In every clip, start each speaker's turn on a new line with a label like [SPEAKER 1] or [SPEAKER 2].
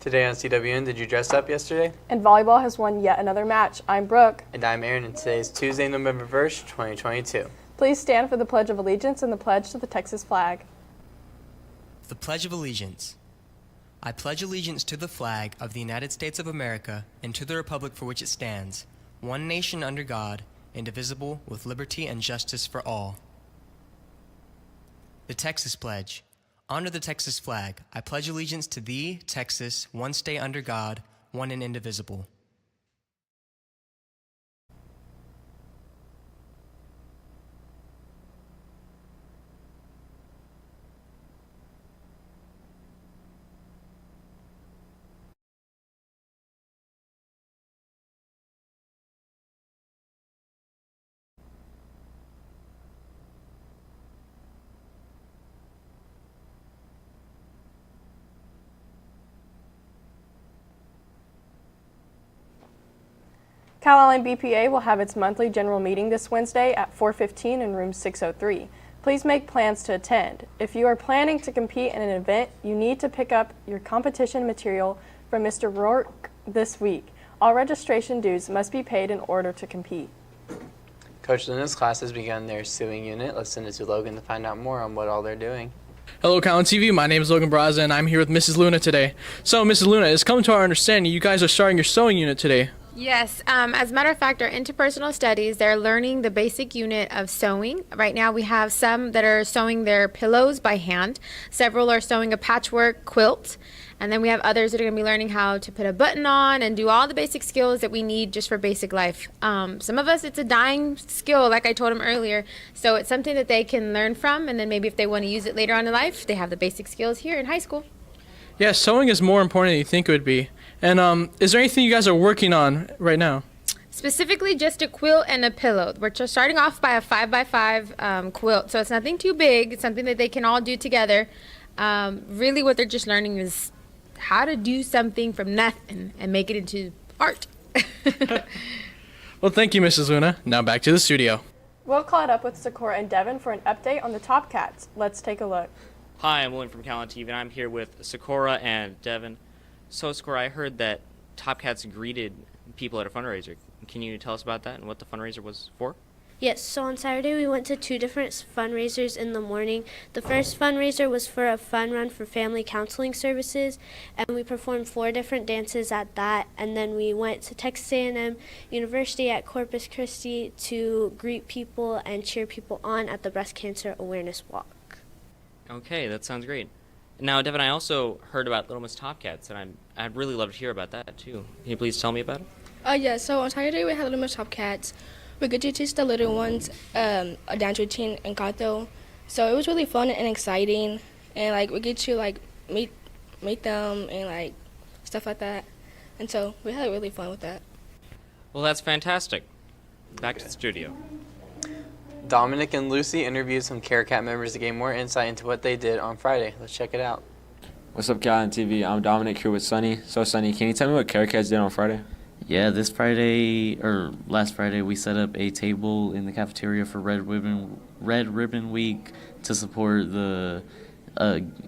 [SPEAKER 1] Today on CWN, did you dress up yesterday?
[SPEAKER 2] And volleyball has won yet another match. I'm Brooke.
[SPEAKER 1] And I'm Aaron, and today is Tuesday, November 1st, 2022.
[SPEAKER 2] Please stand for the Pledge of Allegiance and the pledge to the Texas flag.
[SPEAKER 3] The Pledge of Allegiance. I pledge allegiance to the flag of the United States of America and to the republic for which it stands, one nation under God, indivisible, with liberty and justice for all. The Texas Pledge. Under the Texas flag, I pledge allegiance to thee, Texas, one state under God, one and indivisible.
[SPEAKER 2] Calallen BPA will have its monthly general meeting this Wednesday at 4:15 in room 603. Please make plans to attend. If you are planning to compete in an event, you need to pick up your competition material from Mr. Rourke this week. All registration dues must be paid in order to compete.
[SPEAKER 1] Coach Luna's class has begun their sewing unit. Let's send it to Logan to find out more on what all they're doing.
[SPEAKER 4] Hello, Calallen TV. My name is Logan Braza, and I'm here with Mrs. Luna today. So, Mrs. Luna, it's come to our understanding you guys are starting your sewing unit today.
[SPEAKER 5] Yes, as a matter of fact, our interpersonal studies, they're learning the basic unit of sewing. Right now we have some that are sewing their pillows by hand. Several are sewing a patchwork quilt. And then we have others that are going to be learning how to put a button on and do all the basic skills that we need just for basic life. Some of us, it's a dying skill, like I told them earlier. So it's something that they can learn from, and then maybe if they want to use it later on in life, they have the basic skills here in high school.
[SPEAKER 4] Yeah, sewing is more important than you think it would be. And is there anything you guys are working on right now?
[SPEAKER 5] Specifically just a quilt and a pillow. We're just starting off by a 5x5 quilt, so it's nothing too big. It's something that they can all do together. Really what they're just learning is how to do something from nothing and make it into art.
[SPEAKER 4] Well, thank you, Mrs. Luna. Now back to the studio.
[SPEAKER 2] We'll caught up with Sakura and Devin for an update on the Top Cats. Let's take a look.
[SPEAKER 6] Hi, I'm William from Calallen TV, and I'm here with Sakura and Devin. So, Sakura, I heard that Top Cats greeted people at a fundraiser. Can you tell us about that and what the fundraiser was for?
[SPEAKER 7] Yes, so on Saturday we went to 2 different fundraisers in the morning. The first fundraiser was for a fun run for family counseling services, and we performed 4 different dances at that, and then we went to Texas A&M University at Corpus Christi to greet people and cheer people on at the Breast Cancer Awareness Walk.
[SPEAKER 6] Okay, that sounds great. Now, Devin, I also heard about Little Miss Top Cats, and I'd really love to hear about that, too. Can you please tell me about it?
[SPEAKER 8] Yeah, so on Saturday we had Little Miss Top Cats. We get to teach the little ones a dance routine and canto. So it was really fun and exciting, and like we get to like meet them and like stuff like that. And so we had really fun with that.
[SPEAKER 6] Well, that's fantastic. Back to the studio.
[SPEAKER 1] Dominic and Lucy interviewed some CareCat members to gain more insight into what they did on Friday. Let's check it out.
[SPEAKER 9] What's up, Calallen TV? I'm Dominic here with Sunny. So, Sunny, can you tell me what CareCats did on Friday?
[SPEAKER 10] Yeah, last Friday, we set up a table in the cafeteria for Red Ribbon Week to support the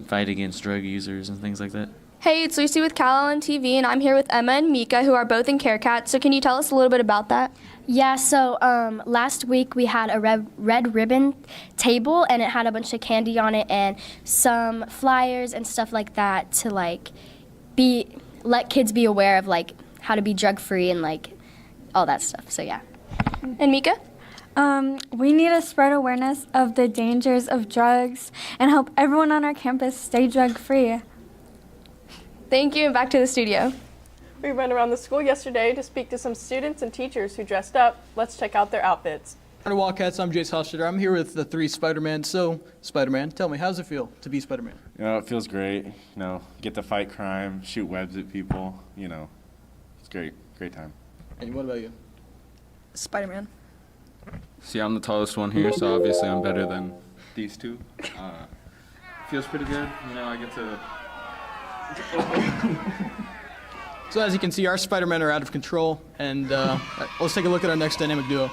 [SPEAKER 10] fight against drug users and things like that.
[SPEAKER 11] Hey, it's Lucy with Calallen TV, and I'm here with Emma and Mika, who are both in CareCat. So can you tell us a little bit about that?
[SPEAKER 12] Yeah, so last week we had a red ribbon table, and it had a bunch of candy on it and some flyers and stuff like that to let kids be aware of how to be drug-free and all that stuff. So yeah.
[SPEAKER 11] And Mika?
[SPEAKER 13] We need to spread awareness of the dangers of drugs and help everyone on our campus stay drug-free.
[SPEAKER 11] Thank you, and back to the studio.
[SPEAKER 2] We went around the school yesterday to speak to some students and teachers who dressed up. Let's check out their outfits.
[SPEAKER 14] Calallen Wildcats, I'm Jace Hofstadter. I'm here with the 3 Spider-Man. So, Spider-Man, tell me, how does it feel to be Spider-Man?
[SPEAKER 15] It feels great. Get to fight crime, shoot webs at people. It's great time.
[SPEAKER 14] And what about you?
[SPEAKER 16] Spider-Man.
[SPEAKER 17] See, I'm the tallest one here, so obviously I'm better than these 2. Feels pretty good. I get to...
[SPEAKER 14] So as you can see, our Spider-Men are out of control, and let's take a look at our next dynamic duo.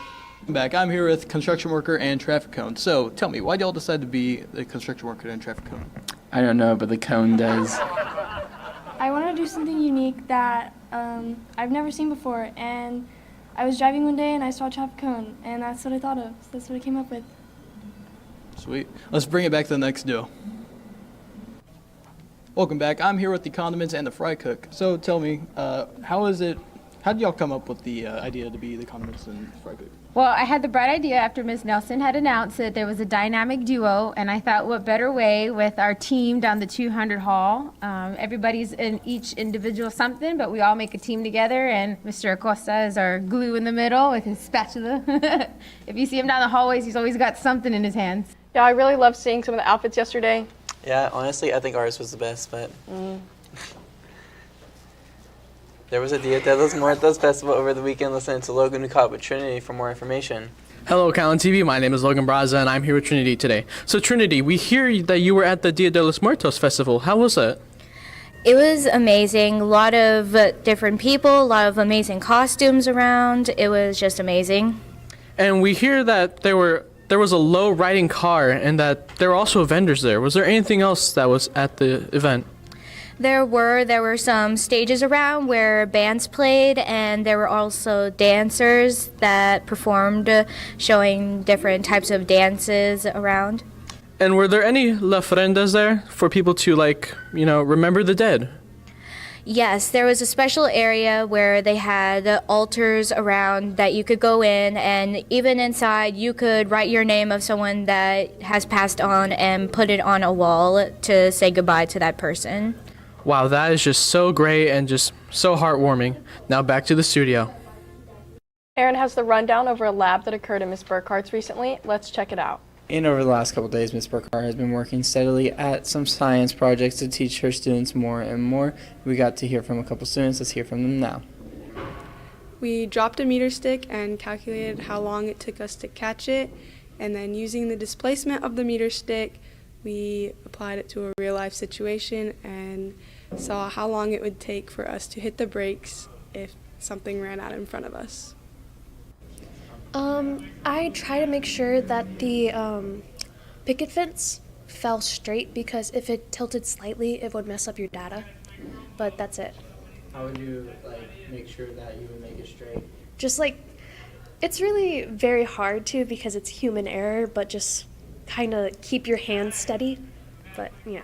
[SPEAKER 14] I'm here with construction worker and traffic cone. So tell me, why did y'all decide to be the construction worker and traffic cone?
[SPEAKER 18] I don't know, but the cone does.
[SPEAKER 13] I wanted to do something unique that I've never seen before. And I was driving one day and I saw a traffic cone, and that's what I thought of. So that's what I came up with.
[SPEAKER 14] Sweet. Let's bring it back to the next duo. Welcome back. I'm here with the condiments and the fry cook. So tell me, how did y'all come up with the idea to be the condiments and fry cook?
[SPEAKER 18] Well, I had the bright idea after Ms. Nelson had announced that there was a dynamic duo, and I thought what better way with our team down the 200 hall. Everybody's in each individual something, but we all make a team together, and Mr. Acosta is our glue in the middle with his spatula. If you see him down the hallways, he's always got something in his hands.
[SPEAKER 2] Yeah, I really loved seeing some of the outfits yesterday.
[SPEAKER 1] Yeah, honestly, I think ours was the best, but there was a Dia de los Muertos festival over the weekend. Listen to Logan, who caught with Trinity for more information.
[SPEAKER 4] Hello, Calallen TV. My name is Logan Braza, and I'm here with Trinity today. So, Trinity, we hear that you were at the Dia de los Muertos festival. How was that?
[SPEAKER 19] It was amazing. A lot of different people, a lot of amazing costumes around. It was just amazing.
[SPEAKER 4] And we hear that there was a low riding car and that there were also vendors there. Was there anything else that was at the event?
[SPEAKER 19] There were some stages around where bands played, and there were also dancers that performed, showing different types of dances around.
[SPEAKER 4] And were there any ofrendas there for people to, remember the dead?
[SPEAKER 19] Yes, there was a special area where they had altars around that you could go in, and even inside you could write your name of someone that has passed on and put it on a wall to say goodbye to that person.
[SPEAKER 4] Wow, that is just so great and just so heartwarming. Now back to the studio.
[SPEAKER 2] Aaron has the rundown over a lab that occurred in Ms. Burkhart's recently. Let's check it out.
[SPEAKER 20] And over the last couple of days, Ms. Burkhart has been working steadily at some science projects to teach her students more and more. We got to hear from a couple students. Let's hear from them now.
[SPEAKER 21] We dropped a meter stick and calculated how long it took us to catch it, and then using the displacement of the meter stick, we applied it to a real-life situation and saw how long it would take for us to hit the brakes if something ran out in front of us.
[SPEAKER 22] I try to make sure that the picket fence fell straight, because if it tilted slightly, it would mess up your data. But that's it.
[SPEAKER 20] How would you make sure that you would make it straight?
[SPEAKER 22] Just it's really very hard to, because it's human error, but just kind of keep your hands steady. But yeah.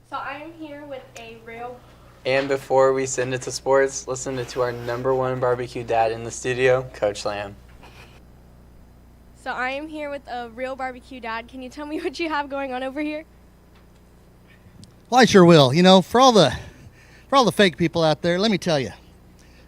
[SPEAKER 2] So I am here with a real...
[SPEAKER 1] And before we send it to sports, listen to our #1 barbecue dad in the studio, Coach Lamb.
[SPEAKER 23] So I am here with a real barbecue dad. Can you tell me what you have going on over here?
[SPEAKER 24] Well, I sure will. For all the fake people out there, let me tell you,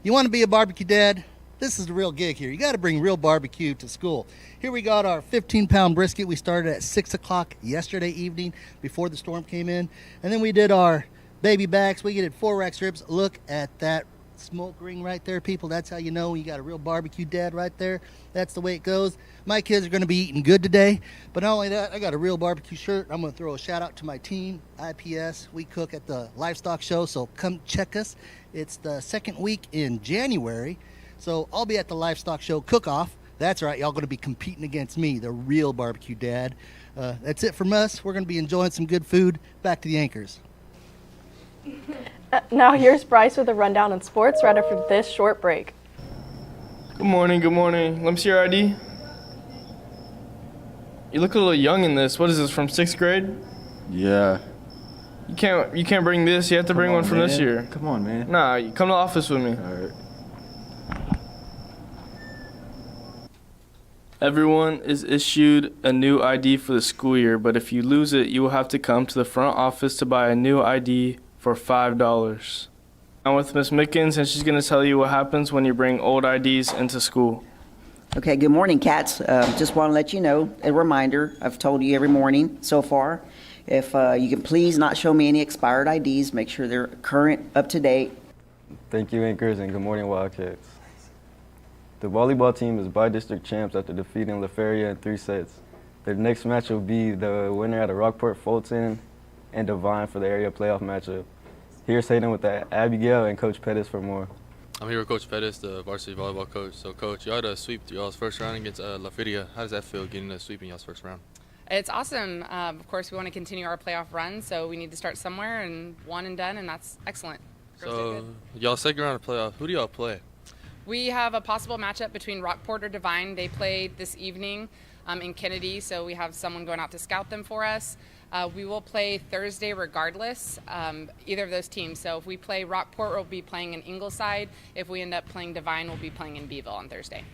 [SPEAKER 24] you want to be a barbecue dad? This is the real gig here. You got to bring real barbecue to school. Here we got our 15-pound brisket. We started at 6 o'clock yesterday evening before the storm came in. And then we did our baby backs. We did 4 rack strips. Look at that smoke ring right there, people. That's how you know you got a real barbecue dad right there. That's the way it goes. My kids are going to be eating good today. But not only that, I got a real barbecue shirt. I'm going to throw a shout out to my team, IPS. We cook at the livestock show, so come check us. It's the second week in January. So I'll be at the livestock show cook-off. That's right, y'all going to be competing against me, the real barbecue dad. That's it from us. We're going to be enjoying some good food. Back to the anchors.
[SPEAKER 2] Now here's Bryce with a rundown on sports right after this short break.
[SPEAKER 4] Good morning, good morning. Let me see your ID. You look a little young in this. What is this, from 6th grade?
[SPEAKER 17] Yeah.
[SPEAKER 4] You can't bring this. You have to bring one from this year.
[SPEAKER 17] Come on, man.
[SPEAKER 4] Nah, you come to the office with me.
[SPEAKER 17] All right.
[SPEAKER 4] Everyone is issued a new ID for the school year, but if you lose it, you will have to come to the front office to buy a new ID for $5. I'm with Miss Mickens, and she's going to tell you what happens when you bring old IDs into school.
[SPEAKER 25] Okay, good morning, cats. Just want to let you know, a reminder, I've told you every morning so far, if you can please not show me any expired IDs, make sure they're current, up to date.
[SPEAKER 26] Thank you, anchors, and good morning, Wildcats. The volleyball team is by-district champs after defeating La Feria in 3 sets. Their next match will be the winner out of Rockport, Fulton, and Devine for the area playoff matchup. Here's Hayden with the Abigail and Coach Pettis for more.
[SPEAKER 27] I'm here with Coach Pettis, the varsity volleyball coach. So, Coach, you had a sweep y'all's first round against La Feria. How does that feel, getting a sweep in y'all's first round?
[SPEAKER 3] It's awesome. Of course, we want to continue our playoff run, so we need to start somewhere, and one and done, and that's excellent.
[SPEAKER 27] So, y'all second round of playoff. Who do y'all play?
[SPEAKER 3] We have a possible matchup between Rockport or Divine. They played this evening in Kennedy, so we have someone going out to scout them for us. We will play Thursday regardless, either of those teams. So if we play Rockport, we'll be playing in Ingleside. If we end up playing Divine, we'll be playing in Beeville on Thursday.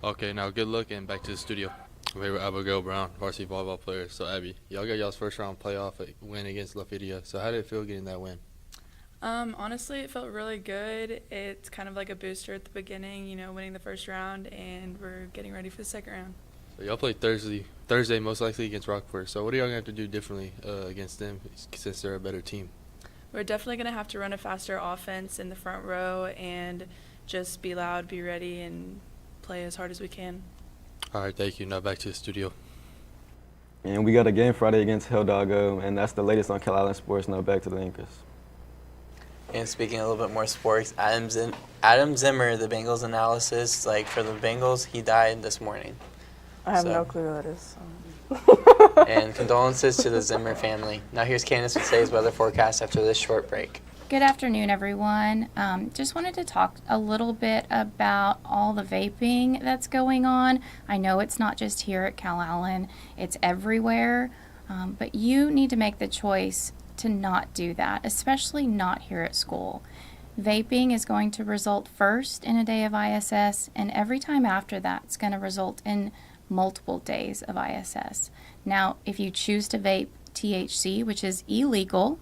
[SPEAKER 27] Okay, now good luck and back to the studio. I'm here with Abigail Brown, varsity volleyball player. So Abby, y'all got y'all's first round playoff win against Lafayette. So how did it feel getting that win?
[SPEAKER 5] Honestly, it felt really good. It's kind of like a booster at the beginning, winning the first round, and we're getting ready for the second round.
[SPEAKER 27] So y'all play Thursday most likely against Rockport. So what are y'all going to have to do differently against them since they're a better team?
[SPEAKER 5] We're definitely going to have to run a faster offense in the front row and just be loud, be ready, and play as hard as we can.
[SPEAKER 27] All right, thank you. Now back to the studio.
[SPEAKER 26] And we got a game Friday against Helldoggo, and that's the latest on Calallen Sports. Now back to the Incas.
[SPEAKER 1] And speaking a little bit more sports, Adam Zimmer, the Bengals analysis, for the Bengals, he died this morning.
[SPEAKER 2] I have no clue who that is.
[SPEAKER 1] And condolences to the Zimmer family. Now here's Candace with today's weather forecast after this short break.
[SPEAKER 6] Good afternoon, everyone. Just wanted to talk a little bit about all the vaping that's going on. I know it's not just here at Calallen, it's everywhere, but you need to make the choice to not do that, especially not here at school. Vaping is going to result first in a day of ISS, and every time after that, it's going to result in multiple days of ISS. Now, if you choose to vape THC, which is illegal,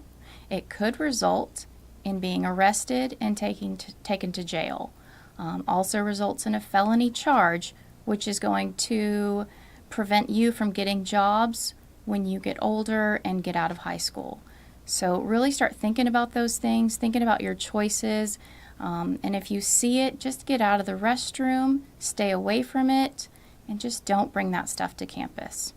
[SPEAKER 6] it could result in being arrested and taken to jail. Also results in a felony charge, which is going to prevent you from getting jobs when you get older and get out of high school. So really start thinking about those things, thinking about your choices, and if you see it, just get out of the restroom, stay away from it, and just don't bring that stuff to campus.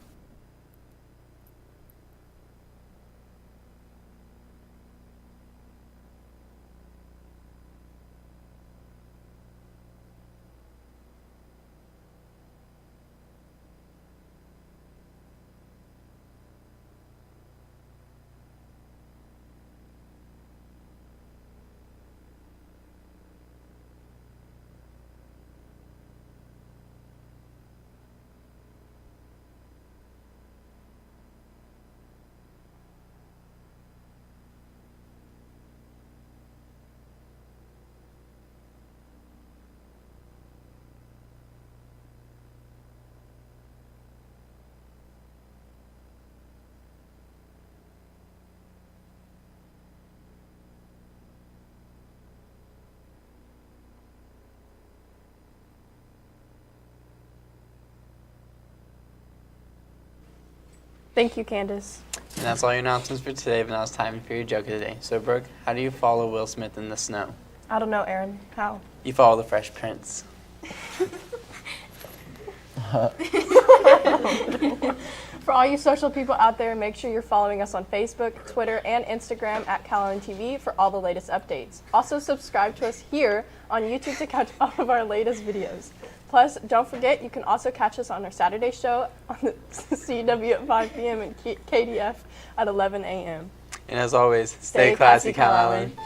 [SPEAKER 2] Thank you, Candace.
[SPEAKER 1] And that's all your announcements for today, but now it's time for your joke of the day. So, Brooke, how do you follow Will Smith in the snow?
[SPEAKER 2] I don't know, Aaron. How?
[SPEAKER 1] You follow the Fresh Prince.
[SPEAKER 2] For all you social people out there, make sure you're following us on Facebook, Twitter, and Instagram at Calallen TV for all the latest updates. Also, subscribe to us here on YouTube to catch all of our latest videos. Plus, don't forget, you can also catch us on our Saturday show on the CW at 5 p.m. and KDF at 11 a.m.
[SPEAKER 1] And as always, stay classy, Calallen.